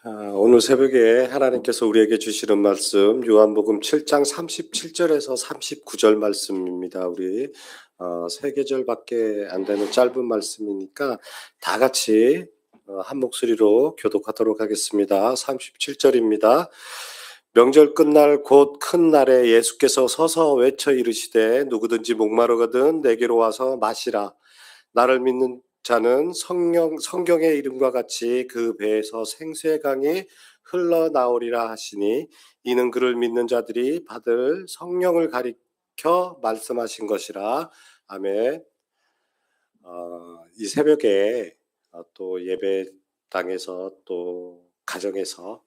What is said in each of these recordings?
오늘 새벽에 하나님께서 우리에게 주시는 말씀 요한복음 7장 37절에서 39절 말씀입니다. 우리 세 계절밖에 안 되는 짧은 말씀이니까 다 같이 한 목소리로 교독하도록 하겠습니다. 37절입니다. 명절 끝날 곧 큰 날에 예수께서 서서 외쳐 이르시되 누구든지 목마르거든 내게로 와서 마시라. 나를 믿는 자는 성경의 이름과 같이 그 배에서 생수의 강이 흘러나오리라 하시니 이는 그를 믿는 자들이 받을 성령을 가리켜 말씀하신 것이라. 아멘. 이 새벽에 또 예배당에서 또 가정에서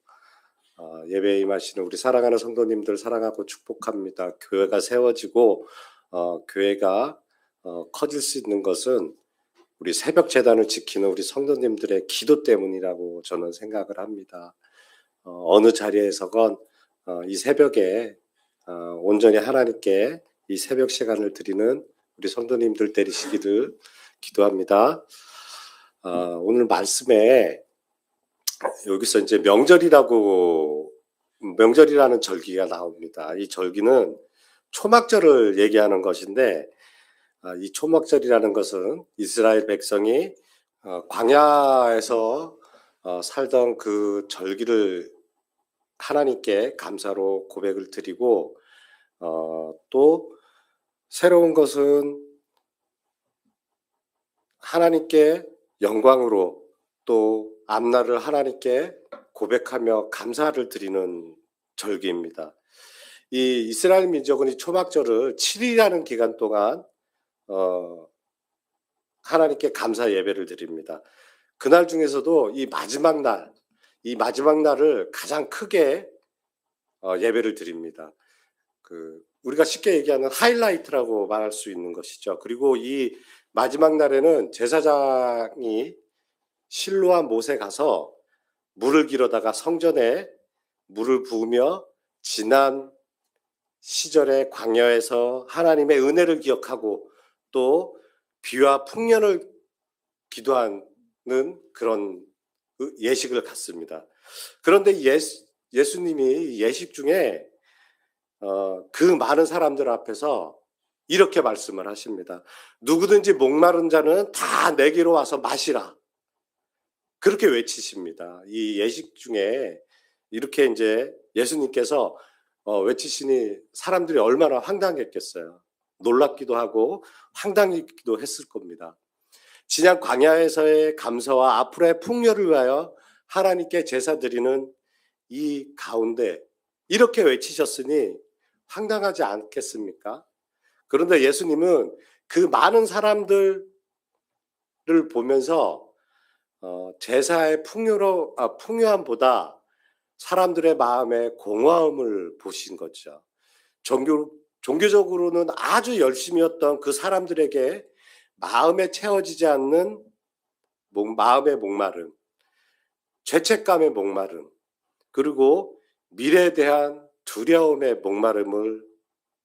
예배에 임하시는 우리 사랑하는 성도님들 사랑하고 축복합니다. 교회가 세워지고 교회가 커질 수 있는 것은 우리 새벽 제단을 지키는 우리 성도님들의 기도 때문이라고 저는 생각을 합니다. 어느 자리에서건 이 새벽에 온전히 하나님께 이 새벽 시간을 드리는 우리 성도님들 되시기를 기도합니다. 오늘 말씀에 여기서 이제 명절이라는 절기가 나옵니다. 이 절기는 초막절을 얘기하는 것인데 이 초막절이라는 것은 이스라엘 백성이 광야에서 살던 그 절기를 하나님께 감사로 고백을 드리고 또 새로운 것은 하나님께 영광으로 또 앞날을 하나님께 고백하며 감사를 드리는 절기입니다. 이 이스라엘 민족은 이 초막절을 7일이라는 기간 동안 하나님께 감사 예배를 드립니다. 그날 중에서도 이 마지막 날을 가장 크게 예배를 드립니다. 우리가 쉽게 얘기하는 하이라이트라고 말할 수 있는 것이죠. 그리고 이 마지막 날에는 제사장이 실로와 못에 가서 물을 길어다가 성전에 물을 부으며 지난 시절의 광야에서 하나님의 은혜를 기억하고 또 비와 풍년을 기도하는 그런 예식을 갖습니다. 그런데 예수님이 예식 중에 그 많은 사람들 앞에서 이렇게 말씀을 하십니다. 누구든지 목마른 자는 다 내게로 와서 마시라. 그렇게 외치십니다. 이 예식 중에 이렇게 이제 예수님께서 외치시니 사람들이 얼마나 황당했겠어요. 놀랍기도 하고 황당했기도 했을 겁니다. 지난 광야에서의 감사와 앞으로의 풍요를 위하여 하나님께 제사 드리는 이 가운데 이렇게 외치셨으니 황당하지 않겠습니까? 그런데 예수님은 그 많은 사람들을 보면서 제사의 풍요함보다 사람들의 마음의 공허함을 보신 거죠. 종교적으로는 아주 열심이었던 그 사람들에게 마음에 채워지지 않는 마음의 목마름, 죄책감의 목마름, 그리고 미래에 대한 두려움의 목마름을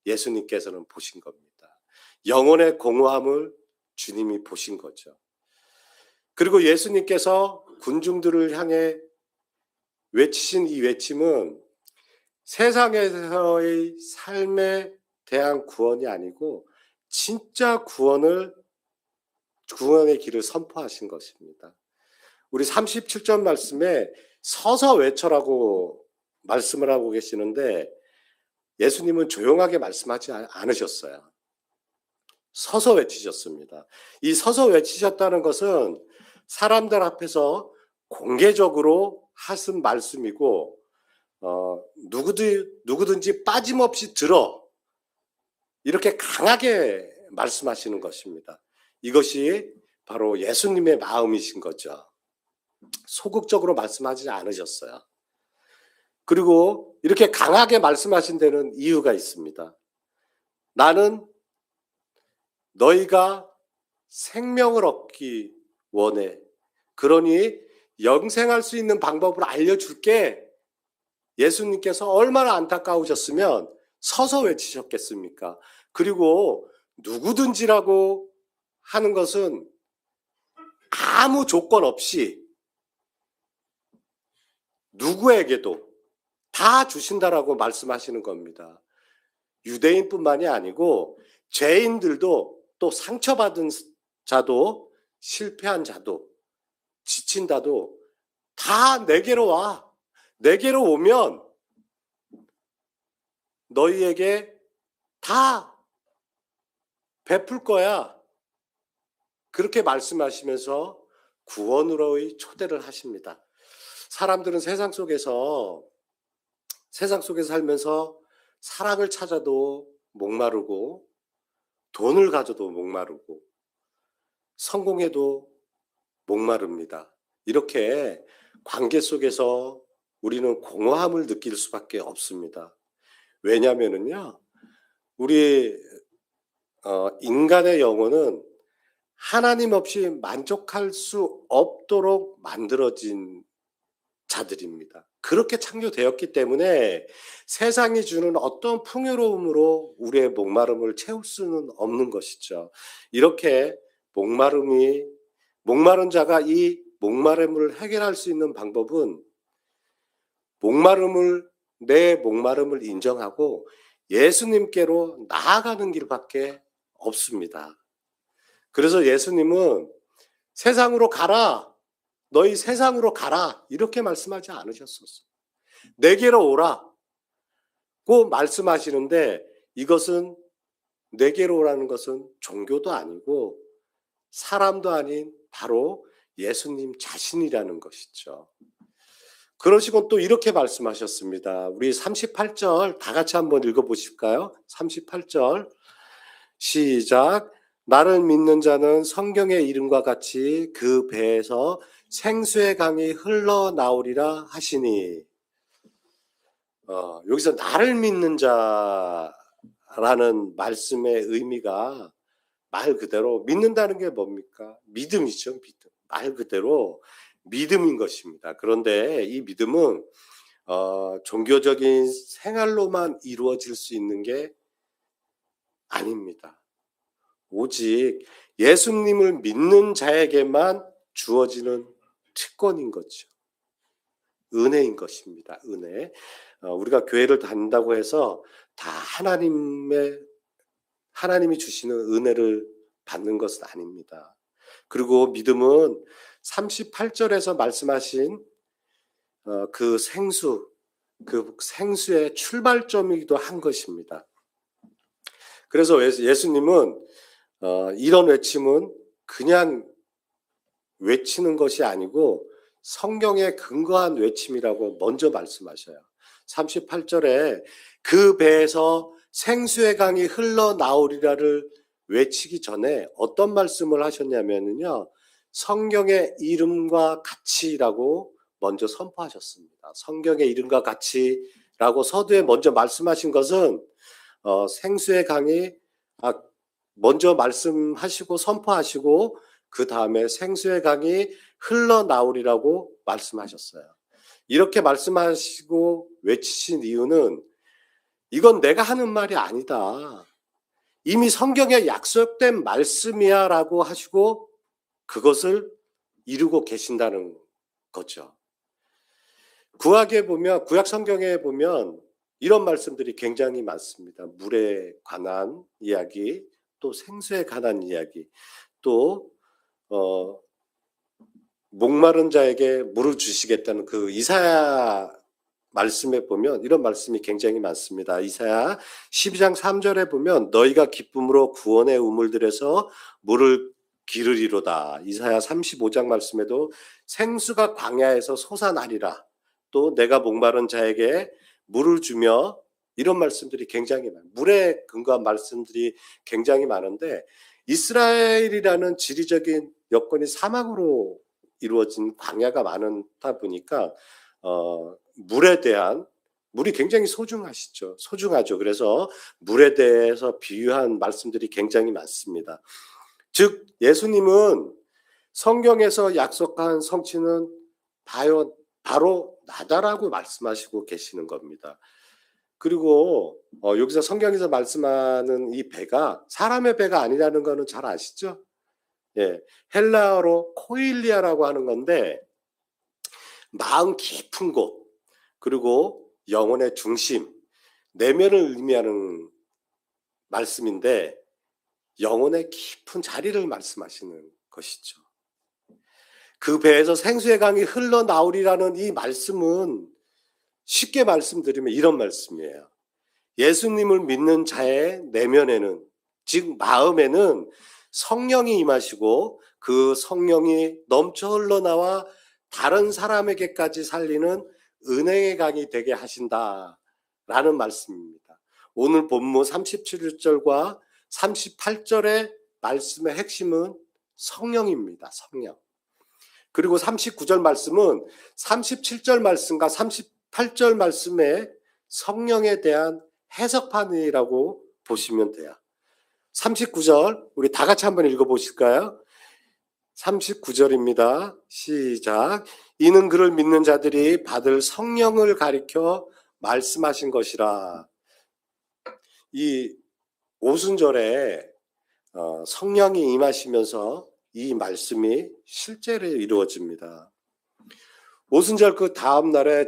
예수님께서는 보신 겁니다. 영혼의 공허함을 주님이 보신 거죠. 그리고 예수님께서 군중들을 향해 외치신 이 외침은 세상에서의 삶에 대한 구원이 아니고 진짜 구원의 길을 선포하신 것입니다. 우리 37절 말씀에 서서 외쳐라고 말씀을 하고 계시는데 예수님은 조용하게 말씀하지 않으셨어요. 서서 외치셨습니다. 이 서서 외치셨다는 것은 사람들 앞에서 공개적으로 하신 말씀이고 누구든지 빠짐없이 들어 이렇게 강하게 말씀하시는 것입니다. 이것이 바로 예수님의 마음이신 거죠. 소극적으로 말씀하지 않으셨어요. 그리고 이렇게 강하게 말씀하신 데는 이유가 있습니다. 나는 너희가 생명을 얻기 원해. 그러니 영생할 수 있는 방법을 알려줄게. 예수님께서 얼마나 안타까우셨으면 서서 외치셨겠습니까? 그리고 누구든지라고 하는 것은 아무 조건 없이 누구에게도 다 주신다라고 말씀하시는 겁니다. 유대인뿐만이 아니고 죄인들도, 또 상처받은 자도, 실패한 자도, 지친 자도 다 내게로 와. 내게로 오면 너희에게 다 베풀 거야. 그렇게 말씀하시면서 구원으로의 초대를 하십니다. 사람들은 세상 속에서 살면서 사랑을 찾아도 목마르고, 돈을 가져도 목마르고, 성공해도 목마릅니다. 이렇게 관계 속에서 우리는 공허함을 느낄 수밖에 없습니다. 왜냐하면요, 우리 인간의 영혼은 하나님 없이 만족할 수 없도록 만들어진 자들입니다. 그렇게 창조되었기 때문에 세상이 주는 어떤 풍요로움으로 우리의 목마름을 채울 수는 없는 것이죠. 이렇게 목마른 자가 이 목마름을 해결할 수 있는 방법은 내 목마름을 인정하고 예수님께로 나아가는 길밖에 없습니다. 그래서 예수님은 세상으로 가라, 너희 세상으로 가라, 이렇게 말씀하지 않으셨었어요. 내게로 오라고 말씀하시는데, 이것은 내게로 오라는 것은 종교도 아니고 사람도 아닌 바로 예수님 자신이라는 것이죠. 그러시고 또 이렇게 말씀하셨습니다. 우리 38절 다 같이 한번 읽어보실까요? 38절 시작. 나를 믿는 자는 성경의 이름과 같이 그 배에서 생수의 강이 흘러나오리라 하시니, 여기서 나를 믿는 자라는 말씀의 의미가 말 그대로 믿는다는 게 뭡니까? 믿음이죠. 믿음. 말 그대로 믿음인 것입니다. 그런데 이 믿음은 종교적인 생활로만 이루어질 수 있는 게 아닙니다. 오직 예수님을 믿는 자에게만 주어지는 특권인 거죠. 은혜인 것입니다. 은혜. 우리가 교회를 다닌다고 해서 다 하나님이 주시는 은혜를 받는 것은 아닙니다. 그리고 믿음은 38절에서 말씀하신 그 생수의 출발점이기도 한 것입니다. 그래서 예수님은 이런 외침은 그냥 외치는 것이 아니고 성경에 근거한 외침이라고 먼저 말씀하셔요. 38절에 그 배에서 생수의 강이 흘러나오리라를 외치기 전에 어떤 말씀을 하셨냐면요, 성경의 이름과 같이라고 먼저 선포하셨습니다. 성경의 이름과 같이라고 서두에 먼저 말씀하신 것은 생수의 강이 먼저 말씀하시고 선포하시고 그 다음에 생수의 강이 흘러나오리라고 말씀하셨어요. 이렇게 말씀하시고 외치신 이유는 이건 내가 하는 말이 아니다. 이미 성경에 약속된 말씀이야 라고 하시고 그것을 이루고 계신다는 거죠. 구약 성경에 보면 이런 말씀들이 굉장히 많습니다. 물에 관한 이야기, 또 생수에 관한 이야기, 또 목마른 자에게 물을 주시겠다는 그 이사야 말씀에 보면 이런 말씀이 굉장히 많습니다. 이사야 12장 3절에 보면 너희가 기쁨으로 구원의 우물들에서 물을 기르리로다. 이사야 35장 말씀에도 생수가 광야에서 솟아나리라. 또 내가 목마른 자에게 물을 주며, 이런 말씀들이 굉장히 많아요. 물에 근거한 말씀들이 굉장히 많은데 이스라엘이라는 지리적인 여건이 사막으로 이루어진 광야가 많다 보니까 물이 굉장히 소중하죠. 그래서 물에 대해서 비유한 말씀들이 굉장히 많습니다. 즉 예수님은 성경에서 약속한 성취는 바로 나다라고 말씀하시고 계시는 겁니다. 그리고 여기서 성경에서 말씀하는 이 배가 사람의 배가 아니라는 거는 잘 아시죠? 예, 헬라어로 코일리아라고 하는 건데 마음 깊은 곳, 그리고 영혼의 중심, 내면을 의미하는 말씀인데 영혼의 깊은 자리를 말씀하시는 것이죠. 그 배에서 생수의 강이 흘러나오리라는 이 말씀은 쉽게 말씀드리면 이런 말씀이에요. 예수님을 믿는 자의 내면에는, 즉 마음에는 성령이 임하시고 그 성령이 넘쳐 흘러나와 다른 사람에게까지 살리는 은혜의 강이 되게 하신다라는 말씀입니다. 오늘 본문 37절과 38절의 말씀의 핵심은 성령입니다. 성령. 그리고 39절 말씀은 37절 말씀과 38절 말씀의 성령에 대한 해석판이라고 보시면 돼요. 39절 우리 다 같이 한번 읽어보실까요? 39절입니다. 시작. 이는 그를 믿는 자들이 받을 성령을 가리켜 말씀하신 것이라. 이 오순절에 성령이 임하시면서 이 말씀이 실제로 이루어집니다. 오순절 그 다음 날에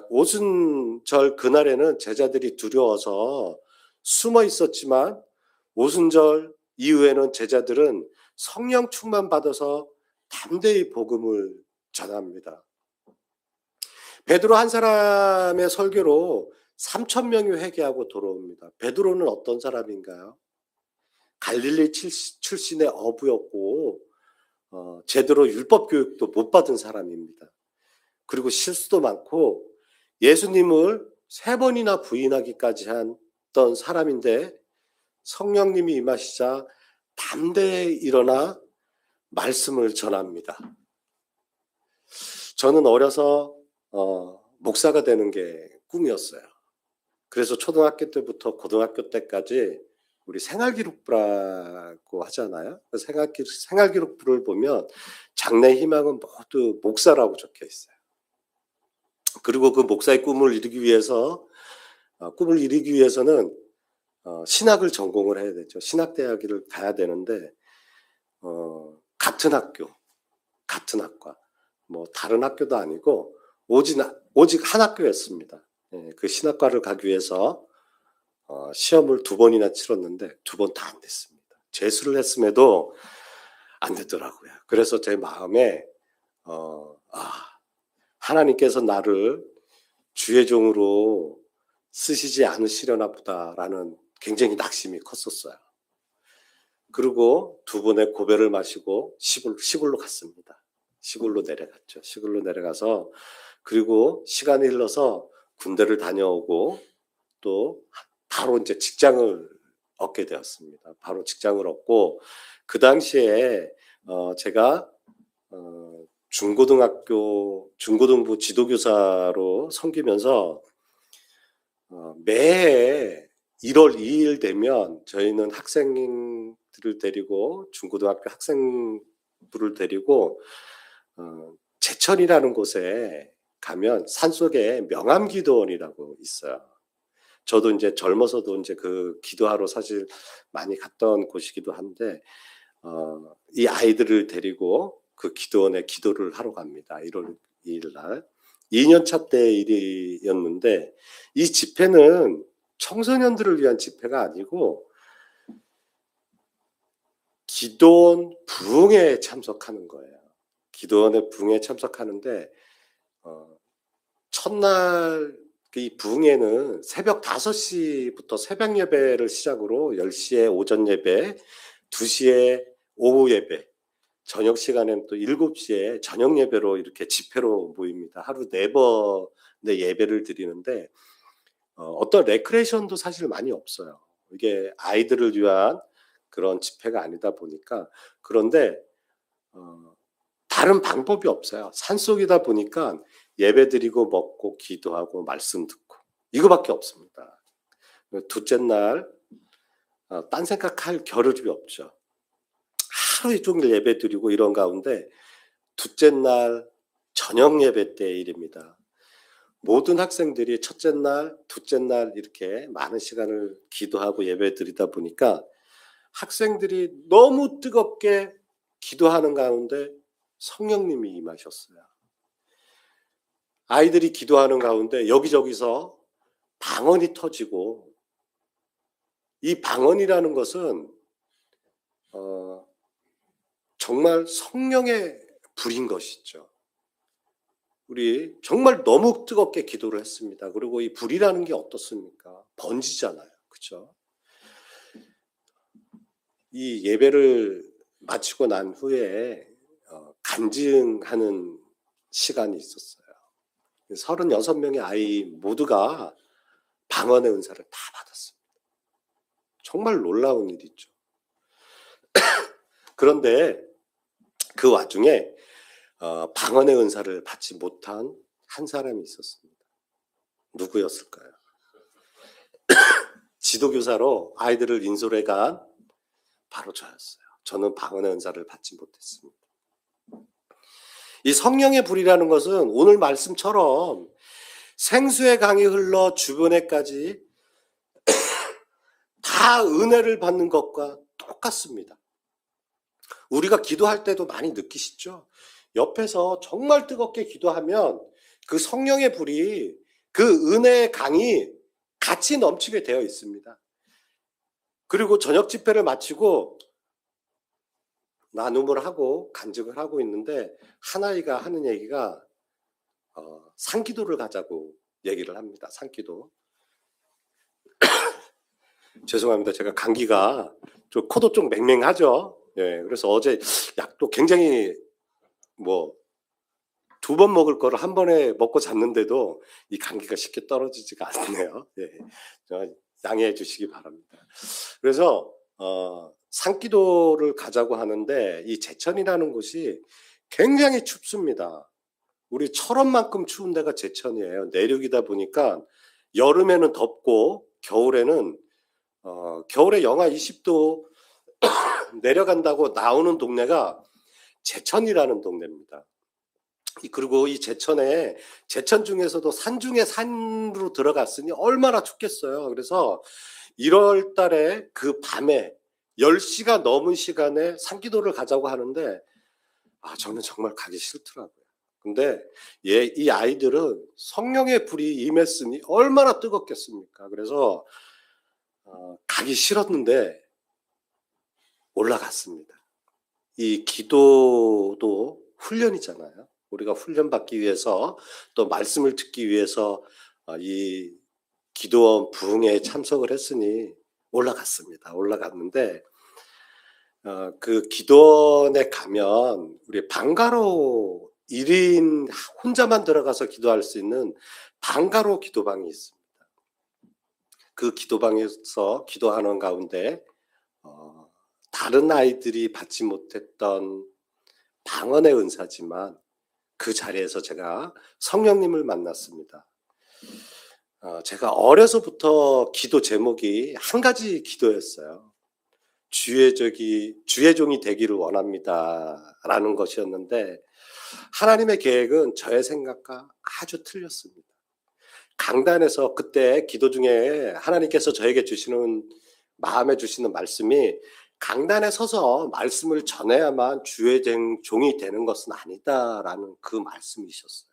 오순절 그날에는 제자들이 두려워서 숨어 있었지만 오순절 이후에는 제자들은 성령 충만 받아서 담대히 복음을 전합니다. 베드로 한 사람의 설교로 3,000명이 회개하고 돌아옵니다. 베드로는 어떤 사람인가요? 갈릴리 출신의 어부였고 제대로 율법 교육도 못 받은 사람입니다. 그리고 실수도 많고 예수님을 3번이나 부인하기까지 했던 사람인데 성령님이 임하시자 담대히 일어나 말씀을 전합니다. 저는 어려서 목사가 되는 게 꿈이었어요. 그래서 초등학교 때부터 고등학교 때까지 우리 생활기록부라고 하잖아요. 생활기록부를 보면 장래 희망은 모두 목사라고 적혀 있어요. 그리고 그 목사의 꿈을 이루기 위해서는 신학을 전공을 해야 되죠. 신학대학을 가야 되는데 같은 학과, 뭐 다른 학교도 아니고 오직 한 학교였습니다. 그 신학과를 가기 위해서 시험을 2번이나 치렀는데 2번 다 안 됐습니다. 재수를 했음에도 안 되더라고요. 그래서 제 마음에 하나님께서 나를 주의 종으로 쓰시지 않으시려나 보다라는 굉장히 낙심이 컸었어요. 그리고 2번의 고배를 마시고 시골로 갔습니다. 시골로 내려갔죠. 시골로 내려가서 그리고 시간이 흘러서 군대를 다녀오고 또 바로 이제 직장을 얻게 되었습니다. 바로 직장을 얻고 그 당시에 제가 중고등부 지도교사로 섬기면서 매해 1월 2일 되면 저희는 학생들을 데리고 중고등학교 학생부를 데리고 제천이라는 곳에 가면 산속에 명암기도원이라고 있어요. 저도 이제 젊어서도 이제 그 기도하러 사실 많이 갔던 곳이기도 한데 이 아이들을 데리고 그 기도원에 기도를 하러 갑니다. 1월 2일 날. 2년차 때 일이었는데 이 집회는 청소년들을 위한 집회가 아니고 기도원 부흥에 참석하는 거예요. 기도원의 부흥에 참석하는데 첫날 이 부흥회는 새벽 5시부터 새벽 예배를 시작으로 10시에 오전 예배, 2시에 오후 예배, 저녁 시간에는 또 7시에 저녁 예배로 이렇게 집회로 모입니다. 하루 4번의 예배를 드리는데 어떤 레크레이션도 사실 많이 없어요. 이게 아이들을 위한 그런 집회가 아니다 보니까. 그런데 다른 방법이 없어요. 산속이다 보니까 예배 드리고 먹고 기도하고 말씀 듣고 이거밖에 없습니다. 둘째 날 딴 생각할 겨를이 없죠. 하루 종일 예배 드리고 이런 가운데 둘째 날 저녁 예배 때의 일입니다. 모든 학생들이 첫째 날, 둘째 날 이렇게 많은 시간을 기도하고 예배 드리다 보니까 학생들이 너무 뜨겁게 기도하는 가운데 성령님이 임하셨어요. 아이들이 기도하는 가운데 여기저기서 방언이 터지고, 이 방언이라는 것은 정말 성령의 불인 것이죠. 우리 정말 너무 뜨겁게 기도를 했습니다. 그리고 이 불이라는 게 어떻습니까? 번지잖아요. 그렇죠? 이 예배를 마치고 난 후에 간증하는 시간이 있었어요. 36명의 아이 모두가 방언의 은사를 다 받았습니다. 정말 놀라운 일이죠. 그런데 그 와중에 방언의 은사를 받지 못한 한 사람이 있었습니다. 누구였을까요? 지도교사로 아이들을 인솔해 간 바로 저였어요. 저는 방언의 은사를 받지 못했습니다. 이 성령의 불이라는 것은 오늘 말씀처럼 생수의 강이 흘러 주변에까지 다 은혜를 받는 것과 똑같습니다. 우리가 기도할 때도 많이 느끼시죠? 옆에서 정말 뜨겁게 기도하면 그 성령의 불이, 그 은혜의 강이 같이 넘치게 되어 있습니다. 그리고 저녁 집회를 마치고 나눔을 하고 간증을 하고 있는데 한 아이가 하는 얘기가 산기도를 가자고 얘기를 합니다. 산기도. 죄송합니다. 제가 감기가 좀 코도 좀 맹맹하죠. 예, 그래서 어제 약도 굉장히 2번 먹을 거를 한 번에 먹고 잤는데도 이 감기가 쉽게 떨어지지가 않네요. 예, 양해해 주시기 바랍니다. 그래서 산기도를 가자고 하는데 이 제천이라는 곳이 굉장히 춥습니다. 우리 철원만큼 추운 데가 제천이에요. 내륙이다 보니까 여름에는 덥고 겨울에는 겨울에 영하 20도 내려간다고 나오는 동네가 제천이라는 동네입니다. 그리고 이 제천 중에서도 산 중에 산으로 들어갔으니 얼마나 춥겠어요. 그래서 1월 달에 그 밤에 10시가 넘은 시간에 산기도를 가자고 하는데 저는 정말 가기 싫더라고요. 근데 이 아이들은 성령의 불이 임했으니 얼마나 뜨겁겠습니까? 그래서 가기 싫었는데 올라갔습니다. 이 기도도 훈련이잖아요. 우리가 훈련받기 위해서 또 말씀을 듣기 위해서 이 기도원 부흥회에 참석을 했으니 올라갔습니다. 올라갔는데 그 기도원에 가면 우리 방가로 1인 혼자만 들어가서 기도할 수 있는 방가로 기도방이 있습니다. 그 기도방에서 기도하는 가운데 다른 아이들이 받지 못했던 방언의 은사지만 그 자리에서 제가 성령님을 만났습니다. 제가 어려서부터 기도 제목이 한 가지 기도였어요. 주의 종이 되기를 원합니다 라는 것이었는데 하나님의 계획은 저의 생각과 아주 틀렸습니다. 강단에서 그때 기도 중에 하나님께서 저에게 마음에 주시는 말씀이 강단에 서서 말씀을 전해야만 주의 종이 되는 것은 아니다라는 그 말씀이셨어요.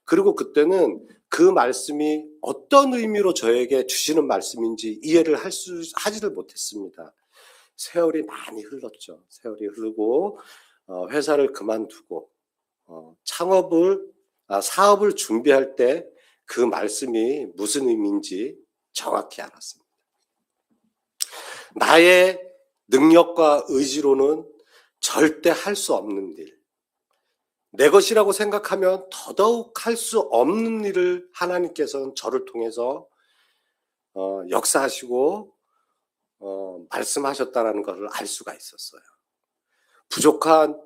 그리고 그때는 그 말씀이 어떤 의미로 저에게 주시는 말씀인지 이해를 하지를 못했습니다. 세월이 많이 흘렀죠. 세월이 흐르고 회사를 그만두고 사업을 준비할 때 그 말씀이 무슨 의미인지 정확히 알았습니다. 나의 능력과 의지로는 절대 할 수 없는 일, 내 것이라고 생각하면 더더욱 할 수 없는 일을 하나님께서는 저를 통해서 역사하시고 말씀하셨다라는 것을 알 수가 있었어요.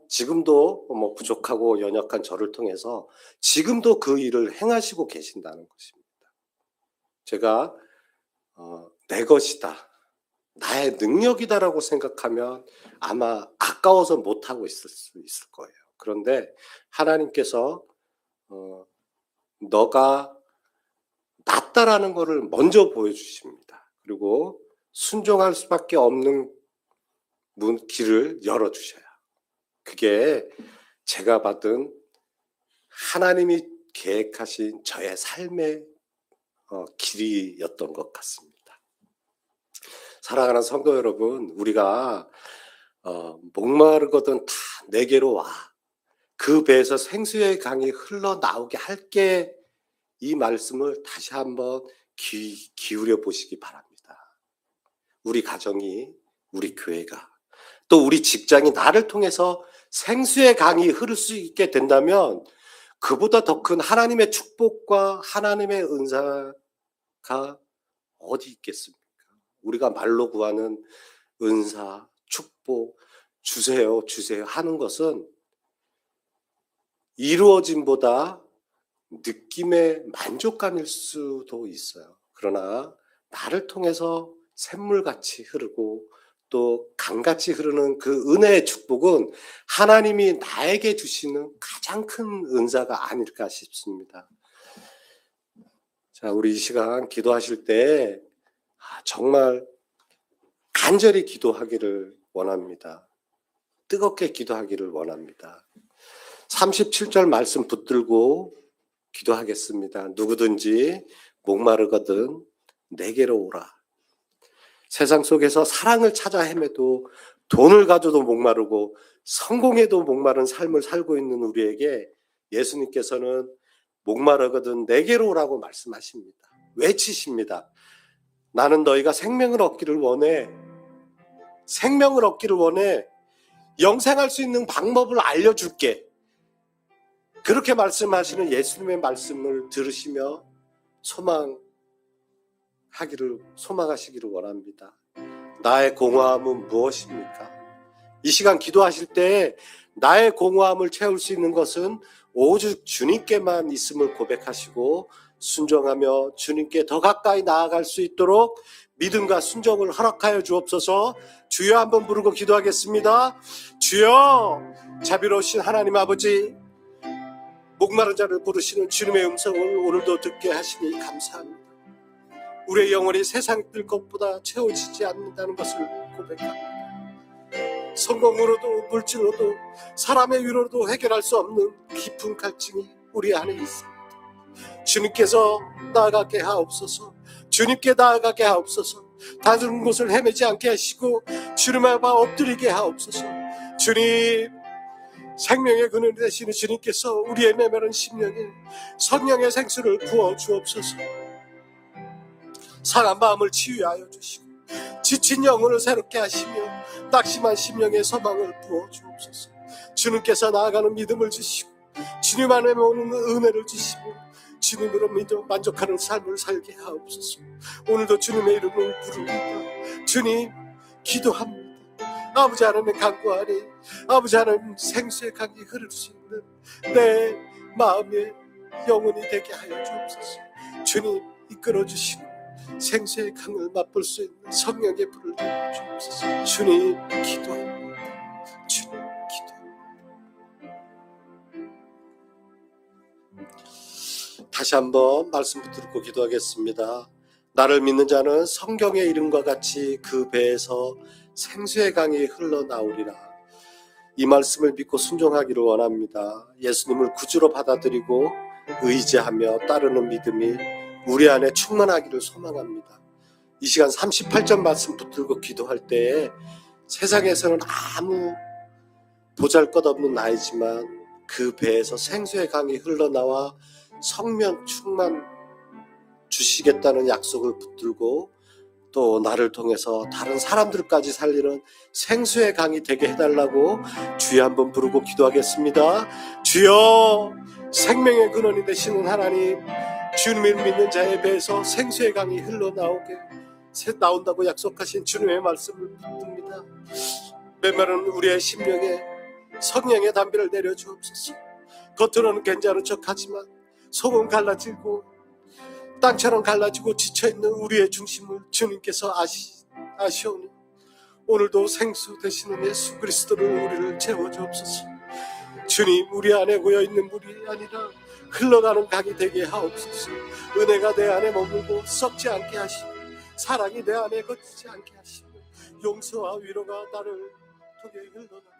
지금도 부족하고 연약한 저를 통해서 지금도 그 일을 행하시고 계신다는 것입니다. 제가 내 것이다, 나의 능력이다라고 생각하면 아마 아까워서 못하고 있을 수 있을 거예요. 그런데 하나님께서 너가 낫다라는 것을 먼저 보여주십니다. 그리고 순종할 수밖에 없는 길을 열어주셔요. 그게 제가 받은 하나님이 계획하신 저의 삶의 길이였던 것 같습니다. 사랑하는 성도 여러분, 우리가 목마르거든 다 내게로 와. 그 배에서 생수의 강이 흘러나오게 할게. 이 말씀을 다시 한번 기울여 보시기 바랍니다. 우리 가정이, 우리 교회가, 또 우리 직장이 나를 통해서 생수의 강이 흐를 수 있게 된다면 그보다 더 큰 하나님의 축복과 하나님의 은사가 어디 있겠습니까? 우리가 말로 구하는 은사, 축복, 주세요, 주세요 하는 것은 이루어짐보다 느낌의 만족감일 수도 있어요. 그러나 나를 통해서 샘물같이 흐르고 또 강같이 흐르는 그 은혜의 축복은 하나님이 나에게 주시는 가장 큰 은사가 아닐까 싶습니다. 자, 우리 이 시간 기도하실 때 정말 간절히 기도하기를 원합니다. 뜨겁게 기도하기를 원합니다. 37절 말씀 붙들고 기도하겠습니다. 누구든지 목마르거든 내게로 오라. 세상 속에서 사랑을 찾아 헤매도 돈을 가져도 목마르고 성공해도 목마른 삶을 살고 있는 우리에게 예수님께서는 목마르거든 내게로 오라고 말씀하십니다. 외치십니다. 나는 너희가 생명을 얻기를 원해. 생명을 얻기를 원해. 영생할 수 있는 방법을 알려줄게. 그렇게 말씀하시는 예수님의 말씀을 들으시며 소망하시기를 원합니다. 나의 공허함은 무엇입니까? 이 시간 기도하실 때 나의 공허함을 채울 수 있는 것은 오직 주님께만 있음을 고백하시고 순종하며 주님께 더 가까이 나아갈 수 있도록 믿음과 순종을 허락하여 주옵소서. 주여 한번 부르고 기도하겠습니다. 주여, 자비로우신 하나님 아버지, 목마른 자를 부르시는 주님의 음성을 오늘도 듣게 하시니 감사합니다. 우리의 영혼이 세상들 것보다 채워지지 않는다는 것을 고백합니다. 성공으로도 물질로도 사람의 위로도 해결할 수 없는 깊은 갈증이 우리 안에 있습니다. 주님께서 나아가게 하옵소서. 주님께 나아가게 하옵소서. 다른 곳을 헤매지 않게 하시고 주님 앞에 엎드리게 하옵소서. 주님, 생명의 근원 되시는 주님께서 우리의 메마른 심령에 성령의 생수를 부어 주옵소서. 상한 마음을 치유하여 주시고 지친 영혼을 새롭게 하시며 낙심한 심령의 소망을 부어 주옵소서. 주님께서 나아가는 믿음을 주시고 주님 안에 오는 은혜를 주시며 주님으로 믿어 만족하는 삶을 살게 하옵소서. 오늘도 주님의 이름을 부릅니다. 주님, 기도합니다. 아버지 하나님의 간구하니 아버지 하나님 생수의 강이 흐를 수 있는 내 마음의 영혼이 되게 하여 주옵소서. 주님 이끌어 주시고 생수의 강을 맛볼 수 있는 성령의 불을 내려 주옵소서. 주님 기도합니다. 주님 기도합니다. 다시 한번 말씀 붙들고 기도하겠습니다. 나를 믿는 자는 성경의 이름과 같이 그 배에서 생수의 강이 흘러나오리라. 이 말씀을 믿고 순종하기를 원합니다. 예수님을 구주로 받아들이고 의지하며 따르는 믿음이 우리 안에 충만하기를 소망합니다. 이 시간 38절 말씀 붙들고 기도할 때에 세상에서는 아무 보잘것없는 나이지만 그 배에서 생수의 강이 흘러나와 성령 충만 주시겠다는 약속을 붙들고 또 나를 통해서 다른 사람들까지 살리는 생수의 강이 되게 해달라고 주여 한번 부르고 기도하겠습니다. 주여, 생명의 근원이 되시는 하나님, 주님을 믿는 자의 배에서 생수의 강이 나온다고 약속하신 주님의 말씀을 붙듭니다. 메마른 우리의 심령에 성령의 담비를 내려주옵소서. 겉으로는 괜찮은 척하지만 속은 갈라지고 땅처럼 갈라지고 지쳐있는 우리의 중심을 주님께서 아시오니 오늘도 생수 되시는 예수 그리스도를 우리를 채워주옵소서. 주님, 우리 안에 고여있는 물이 아니라 흘러가는 강이 되게 하옵소서. 은혜가 내 안에 머물고 썩지 않게 하시고 사랑이 내 안에 거치지 않게 하시고 용서와 위로가 나를 통해 흘러가